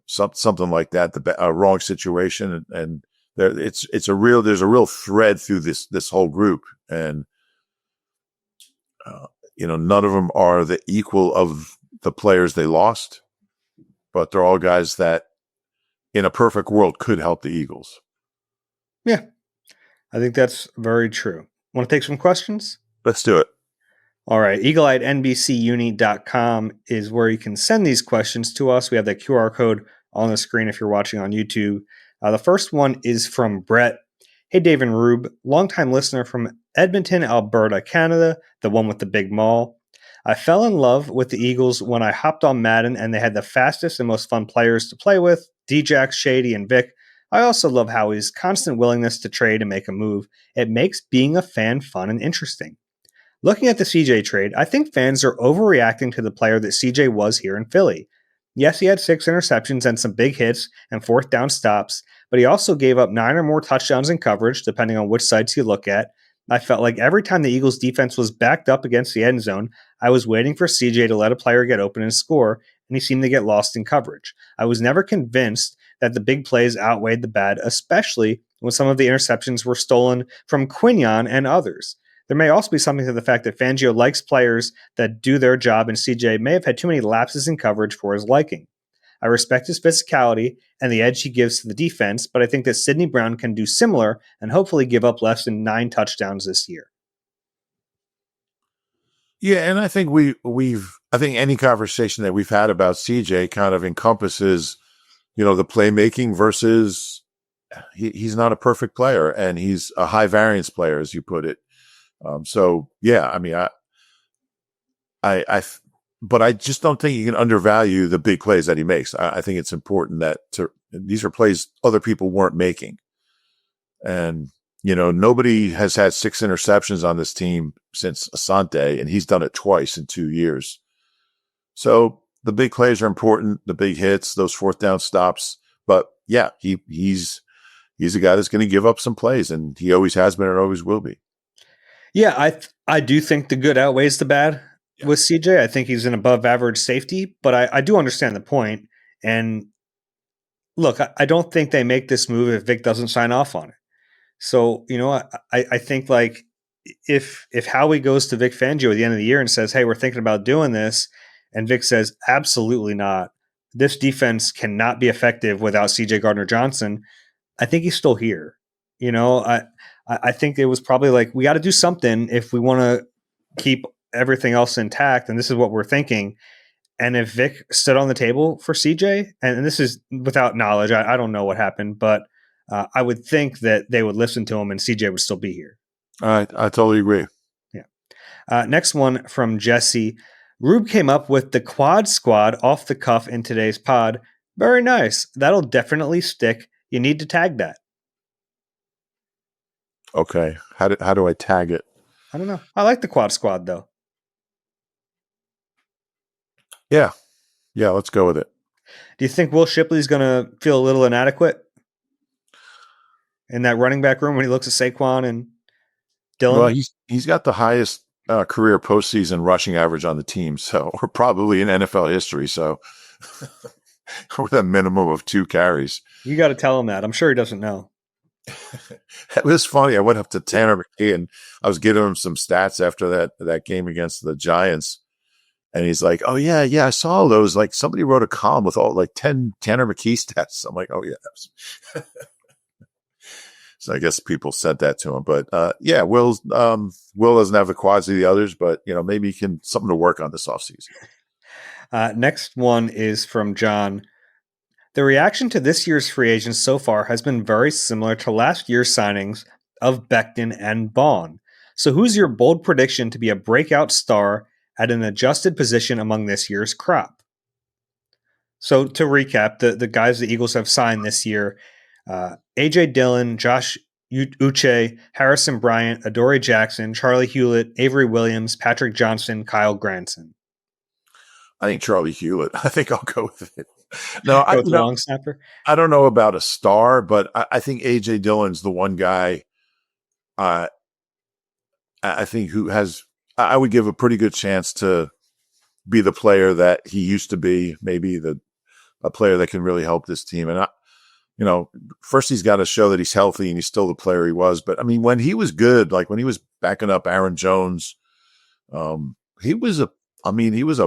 something like that, a wrong situation. And there's a real thread through this whole group. And, none of them are the equal of the players they lost, but they're all guys that in a perfect world could help the Eagles. Yeah, I think that's very true. Want to take some questions? Let's do it. All right. EagleEyedNBCUni.com is where you can send these questions to us. We have that QR code on the screen if you're watching on YouTube. The first one is from Brett. Hey, Dave and Rube, longtime listener from Edmonton, Alberta, Canada, the one with the big mall. I fell in love with the Eagles when I hopped on Madden and they had the fastest and most fun players to play with, Djax, Shady, and Vic. I also love Howie's constant willingness to trade and make a move. It makes being a fan fun and interesting. Looking at the CJ trade, I think fans are overreacting to the player that CJ was here in Philly. Yes, he had 6 interceptions and some big hits and fourth down stops, but he also gave up 9 or more touchdowns in coverage, depending on which sites you look at. I felt like every time the Eagles' defense was backed up against the end zone, I was waiting for CJ to let a player get open and score, and he seemed to get lost in coverage. I was never convinced that the big plays outweighed the bad, especially when some of the interceptions were stolen from Quinion and others. There may also be something to the fact that Fangio likes players that do their job, and CJ may have had too many lapses in coverage for his liking. I respect his physicality and the edge he gives to the defense, but I think that Sidney Brown can do similar and hopefully give up less than 9 touchdowns this year. Yeah, and I think I think any conversation that we've had about CJ kind of encompasses, the playmaking versus he's not a perfect player and he's a high variance player, as you put it. So yeah, I mean, but I just don't think you can undervalue the big plays that he makes. I think it's important that these are plays other people weren't making. And, nobody has had 6 interceptions on this team since Asante, and he's done it twice in 2 years. So the big plays are important, the big hits, those fourth down stops. But yeah, he's a guy that's going to give up some plays, and he always has been and always will be. Yeah, I do think the good outweighs the bad with CJ. I think he's an above average safety, but I do understand the point. And look, I don't think they make this move if Vic doesn't sign off on it. So, I think like if Howie goes to Vic Fangio at the end of the year and says, "Hey, we're thinking about doing this," and Vic says, "Absolutely not. This defense cannot be effective without CJ Gardner Johnson." I think he's still here. I think it was probably like we got to do something if we want to keep everything else intact, and this is what we're thinking. And if Vic stood on the table for CJ, and this is without knowledge, I don't know what happened, but I would think that they would listen to him and CJ would still be here. I totally agree. Yeah. Next one from Jesse. Rube came up with the quad squad off the cuff in today's pod. Very nice. That'll definitely stick. You need to tag that. Okay. How do I tag it? I don't know. I like the quad squad though. Yeah. Yeah, let's go with it. Do you think Will Shipley's going to feel a little inadequate in that running back room when he looks at Saquon and Dylan? Well, he's got the highest career postseason rushing average on the team, so or probably in NFL history. So with a minimum of 2 carries. You got to tell him that. I'm sure he doesn't know. It was funny. I went up to Tanner McKee and I was giving him some stats after that game against the Giants. And he's like, "Oh yeah, I saw all those. Like somebody wrote a column with all like 10 Tanner McKee stats." I'm like, "Oh yeah." So I guess people said that to him, but yeah, Will doesn't have the quads of the others, but maybe he can something to work on this offseason. Next one is from John. The reaction to this year's free agents so far has been very similar to last year's signings of Becton and Bond. So who's your bold prediction to be a breakout star at an adjusted position among this year's crop? So to recap, the guys the Eagles have signed this year, A.J. Dillon, Josh Uche, Harrison Bryant, Adoree Jackson, Charlie Hewlett, Avery Williams, Patrick Johnson, Kyle Granson. I think Charlie Hewlett. I think I'll go with it. No, long snapper. I don't know about a star, but I think A.J. Dillon's the one guy I think who has – I would give a pretty good chance to be the player that he used to be, maybe a player that can really help this team. And first he's got to show that he's healthy and he's still the player he was. But I mean, when he was good, like when he was backing up Aaron Jones, he was a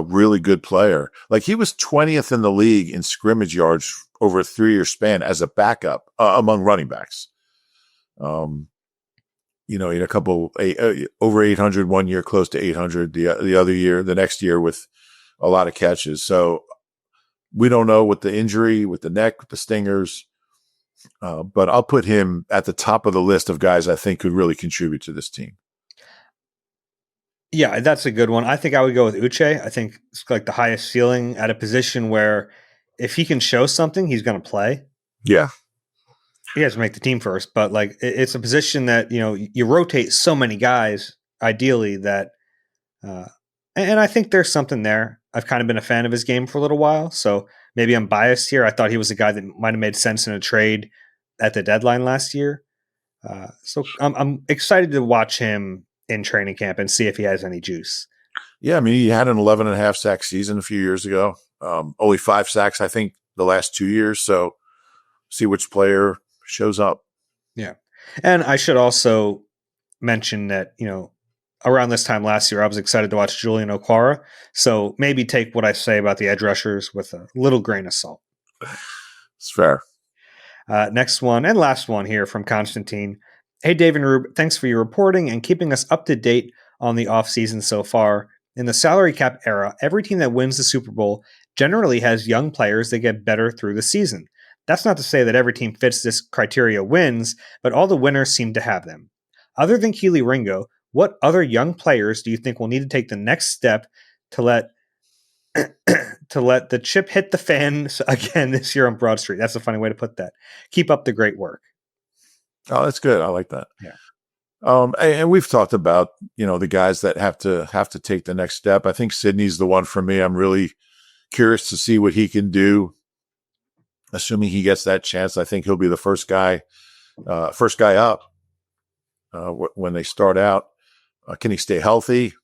really good player. Like he was 20th in the league in scrimmage yards over a 3-year span as a backup among running backs. He had a couple over 800 one year, close to 800 the other year, the next year with a lot of catches. So we don't know with the injury, with the neck, with the stingers. But I'll put him at the top of the list of guys I think could really contribute to this team. Yeah, that's a good one. I think I would go with Uche. I think it's like the highest ceiling at a position where if he can show something, he's going to play. Yeah. He has to make the team first, but like it's a position that, you rotate so many guys ideally that, and I think there's something there. I've kind of been a fan of his game for a little while, so maybe I'm biased here. I thought he was a guy that might have made sense in a trade at the deadline last year. So I'm excited to watch him in training camp and see if he has any juice. Yeah, I mean, he had an 11.5 sack season a few years ago. Only 5 sacks, I think, the last 2 years. So see which player shows up. Yeah. And I should also mention that, around this time last year, I was excited to watch Julian Okwara. So maybe take what I say about the edge rushers with a little grain of salt. It's fair. Next one and last one here from Constantine. Hey, Dave and Rube, thanks for your reporting and keeping us up to date on the offseason so far. In the salary cap era, every team that wins the Super Bowl generally has young players that get better through the season. That's not to say that every team fits this criteria wins, but all the winners seem to have them. Other than Keely Ringo, what other young players do you think will need to take the next step to let the chip hit the fan again this year on Broad Street? That's a funny way to put that. Keep up the great work. Oh, that's good. I like that. Yeah. And we've talked about, the guys that have to take the next step. I think Sidney's the one for me. I'm really curious to see what he can do. Assuming he gets that chance, I think he'll be the first guy up when they start out. Can he stay healthy?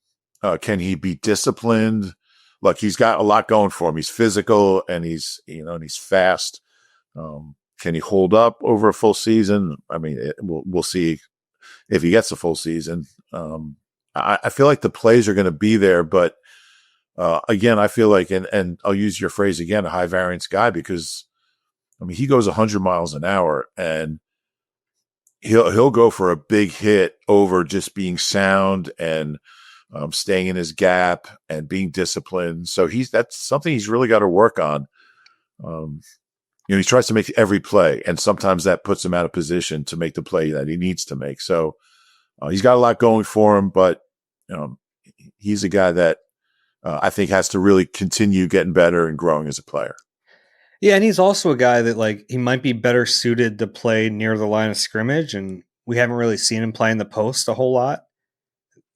Can he be disciplined? Look, he's got a lot going for him. He's physical and he's fast. Can he hold up over a full season? I mean, we'll see if he gets a full season. I feel like the plays are going to be there, but again, I feel like, and I'll use your phrase again, a high variance guy, because I mean, he goes 100 miles an hour and he'll go for a big hit over just being sound and staying in his gap and being disciplined. So that's something he's really got to work on. He tries to make every play, and sometimes that puts him out of position to make the play that he needs to make. So he's got a lot going for him, but he's a guy that I think has to really continue getting better and growing as a player. Yeah, and he's also a guy that, like, he might be better suited to play near the line of scrimmage, and we haven't really seen him play in the post a whole lot.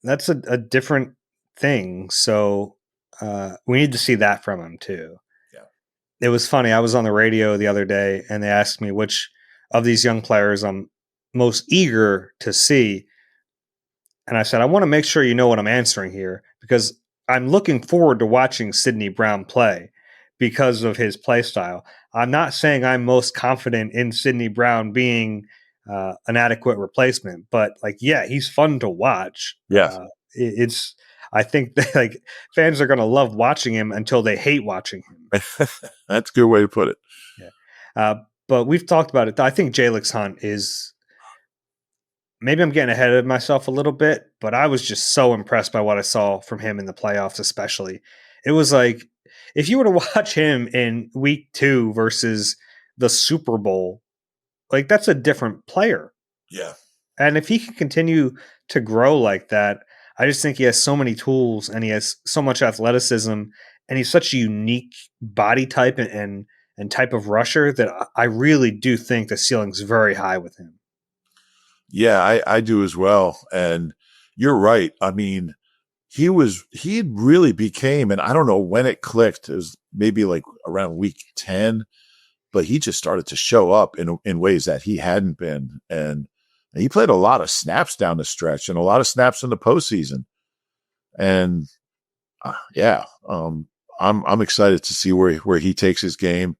That's a different thing, so we need to see that from him too. Yeah. It was funny. I was on the radio the other day, and they asked me which of these young players I'm most eager to see, and I said, I want to make sure you know what I'm answering here, because I'm looking forward to watching Sidney Brown play because of his play style. I'm not saying I'm most confident in Sidney Brown being an adequate replacement, but like, yeah, he's fun to watch. Yes. It's, I think that, like, fans are going to love watching him until they hate watching him. That's a good way to put it. Yeah. But we've talked about it. I think Jalix Hunt is, maybe I'm getting ahead of myself a little bit, but I was just so impressed by what I saw from him in the playoffs, especially. It was like, if you were to watch him in week 2 versus the Super Bowl, like, that's a different player. Yeah. And if he can continue to grow like that, I just think he has so many tools and he has so much athleticism and he's such a unique body type and type of rusher that I really do think the ceiling's very high with him. Yeah, I do as well. And you're right. I mean, he really became, and I don't know when it clicked. It was maybe like around week 10, but he just started to show up in ways that he hadn't been. And he played a lot of snaps down the stretch and a lot of snaps in the postseason. And I'm excited to see where he takes his game.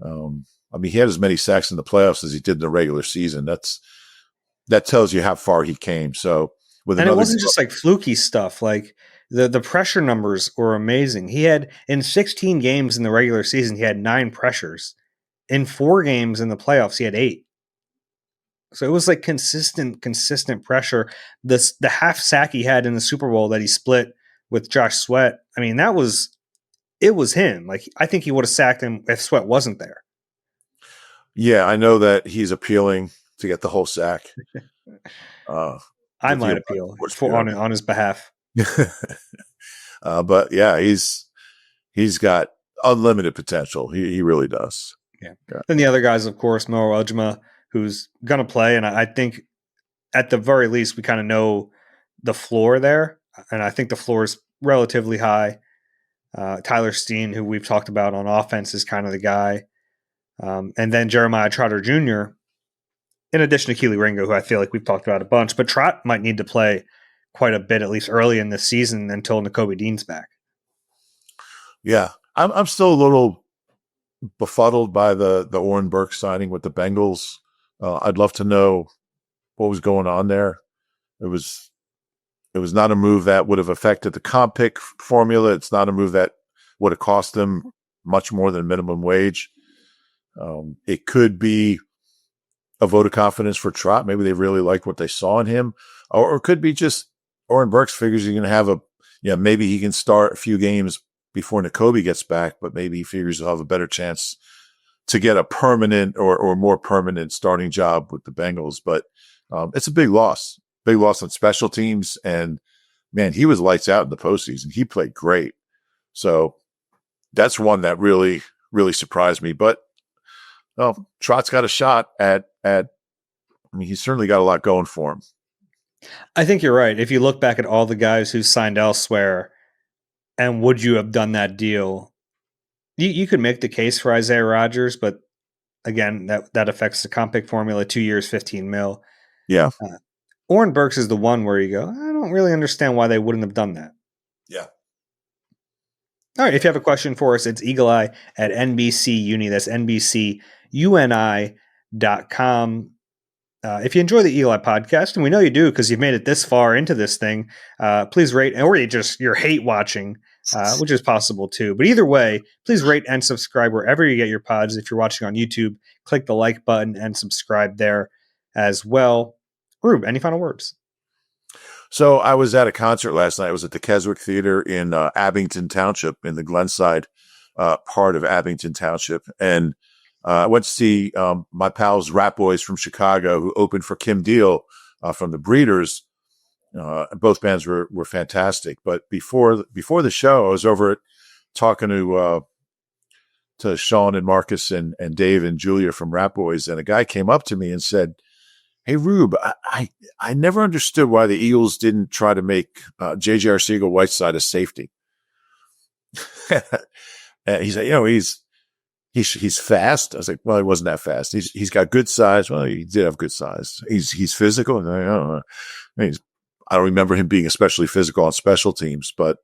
I mean, he had as many sacks in the playoffs as he did in the regular season. That tells you how far he came. So and it wasn't just like fluky stuff. Like the pressure numbers were amazing. He had, in 16 games in the regular season, he had 9 pressures. In 4 games in the playoffs, he had 8. So it was like consistent pressure. The half sack he had in the Super Bowl that he split with Josh Sweat, I mean, it was him. Like, I think he would have sacked him if Sweat wasn't there. Yeah, I know that he's appealing to get the whole sack. I might appeal on his behalf. But yeah, he's got unlimited potential. He really does. Yeah. Then the other guys, of course, Mo Ujma, who's going to play. And I think at the very least, we kind of know the floor there. And I think the floor is relatively high. Tyler Steen, who we've talked about on offense, is kind of the guy. And then Jeremiah Trotter Jr., in addition to Keely Ringo, who I feel like we've talked about a bunch. But Trot might need to play quite a bit, at least early in the season, until Nakobe Dean's back. Yeah. I'm still a little befuddled by the Oren Burks signing with the Bengals. I'd love to know what was going on there. It was not a move that would have affected the comp pick formula. It's not a move that would have cost them much more than minimum wage. It could be a vote of confidence for Trot. Maybe they really like what they saw in him, or it could be just Oren Burks figures he's going to have maybe he can start a few games before Nakobe gets back, but maybe he figures he'll have a better chance to get a permanent or more permanent starting job with the Bengals. But it's a big loss on special teams. And man, he was lights out in the postseason. He played great. So that's one that really, really surprised me. But Trot's got a shot at, I mean, he's certainly got a lot going for him. I think you're right. If you look back at all the guys who signed elsewhere, and would you have done that deal? You could make the case for Isaiah Rodgers, but again, that affects the comp pick formula. 2 years, $15 million. Yeah. Oren Burks is the one where you go, I don't really understand why they wouldn't have done that. Yeah. All right. If you have a question for us, it's eagle-eye at NBC Uni. That's NBCUNI.com. If you enjoy the Eagle Eye podcast, and we know you do because you've made it this far into this thing, please rate, or you're hate watching, which is possible too. But either way, please rate and subscribe wherever you get your pods. If you're watching on YouTube, click the like button and subscribe there as well. Rube, any final words? So I was at a concert last night. I was at the Keswick Theater in Abington Township, in the Glenside part of Abington Township. And I went to see my pals Rat Boys from Chicago, who opened for Kim Deal from the Breeders. Both bands were fantastic. But before the show, I was over talking to Sean and Marcus and Dave and Julia from Rat Boys. And a guy came up to me and said, "Hey, Rube, I never understood why the Eagles didn't try to make J.J. Arcega-Whiteside a safety." And he said, he's fast. I was like, well, he wasn't that fast. He's got good size. Well, he did have good size. He's physical. And I don't remember him being especially physical on special teams, but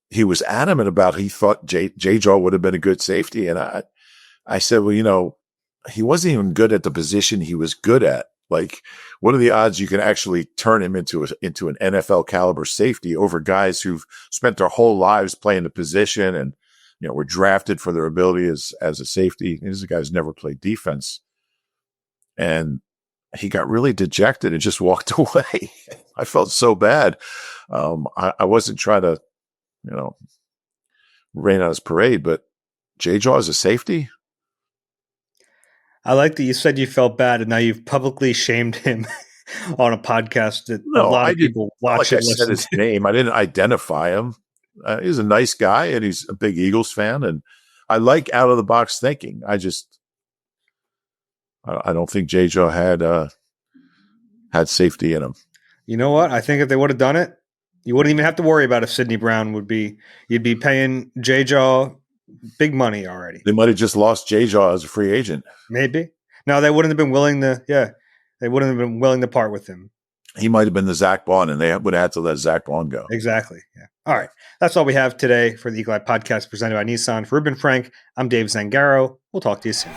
he was adamant about he thought J-Jaw would have been a good safety. And I said, well, he wasn't even good at the position he was good at. Like, what are the odds you can actually turn him into an NFL caliber safety over guys who've spent their whole lives playing the position and, were drafted for their ability as a safety? These guys never played defense. And he got really dejected and just walked away. I felt so bad. I wasn't trying to, rain on his parade, but J-Jaw is a safety? I like that you said you felt bad and now you've publicly shamed him on a podcast that a lot of people watch. I said his name. I didn't identify him. He's a nice guy and he's a big Eagles fan. And I like out of the box thinking. I don't think J-Jaw had safety in him. You know what? I think if they would have done it, you wouldn't even have to worry about if Sidney Brown you'd be paying J-Jaw big money already. They might have just lost J-Jaw as a free agent. Maybe. No, they wouldn't have been willing to. Yeah, they wouldn't have been willing to part with him. He might have been the Zach Bond, and they would have had to let Zach Bond go. Exactly. Yeah. All right. That's all we have today for the Eagle Eye podcast presented by Nissan. For Reuben Frank, I'm Dave Zangaro. We'll talk to you soon.